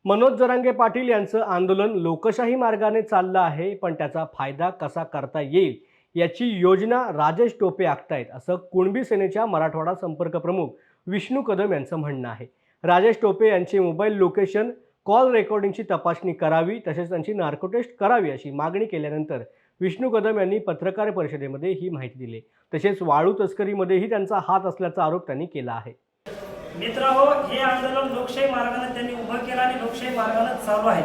मनोज जरांगे पाटील यांचं आंदोलन लोकशाही मार्गाने चाललं आहे, पण त्याचा फायदा कसा करता येईल याची योजना राजेश टोपे आखतायत, असं कुणबी सेनेच्या मराठवाडा संपर्क प्रमुख विष्णू कदम यांचं म्हणणं आहे. राजेश टोपे यांची मोबाईल लोकेशन कॉल रेकॉर्डिंगची तपासणी करावी, तसेच त्यांची नार्को टेस्ट करावी अशी मागणी केल्यानंतर विष्णू कदम यांनी पत्रकार परिषदेमध्ये ही माहिती दिली. तसेच वाळू तस्करीमध्येही त्यांचा हात असल्याचा आरोप त्यांनी केला आहे. मित्रहो, हे आंदोलन लोकशाही मार्गाने त्यांनी उभं केलं आणि लोकशाही मार्गाने चालू आहे.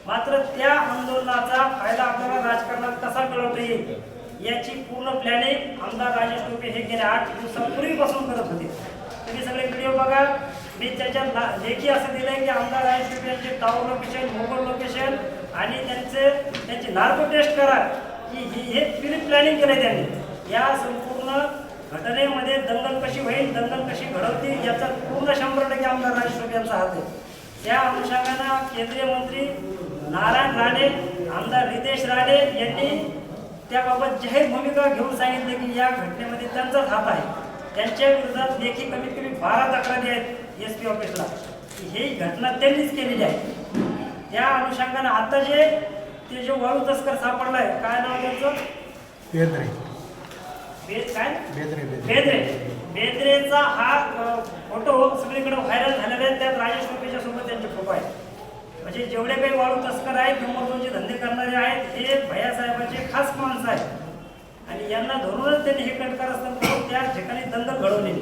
मात्र त्या आंदोलनाचा फायदा आपल्याला राजकारणात कसा मिळवता येईल याची पूर्ण प्लॅनिंग आमदार राजेश टोपे हे गेल्या 8 दिवसांपूर्वीपासून करत होते. तुम्ही सगळे व्हिडिओ बघा. मी त्याच्यात लेखी असं दिलंय की आमदार राजेश टोपे यांचे टावर लोकेशन, मोबाईल लोकेशन आणि त्यांची नार्को टेस्ट करा, की हे प्री प्लॅनिंग केलंय त्यांनी. या संपूर्ण घटनेमध्ये दंगल कशी होईल, दंगल कशी घडवतील याचा पूर्ण 100% आमदार राजेश टोपे यांचा हात आहे. त्या अनुषंगानं केंद्रीय मंत्री नारायण राणे, आमदार रितेश राणे यांनी त्याबाबत जाहीर भूमिका घेऊन सांगितले की या घटनेमध्ये त्यांचाच हात आहे. त्यांच्या विरोधात लेखी कमीत कमी 12 तक्रारी आहेत SP ऑफिसला. ही घटना त्यांनीच केलेली आहे. त्या अनुषंगानं आता जे वाळू तस्कर सापडलाय, काय नाव त्याचं, बेद्रेचा हा फोटो सगळीकडे व्हायरल झालेला आहे. त्यात राजेश टोपेच्या सोबत त्यांचे फोटो आहेत. म्हणजे जेवढे काही वाळू तस्कर आहेत, नंबर धंदे करणारे आहेत, हे भैयासाहेबांचे खास माणसं आहेत आणि यांना धरूनच त्यांनी हे कट करत असताना त्या ठिकाणी दंगल घडवलेली.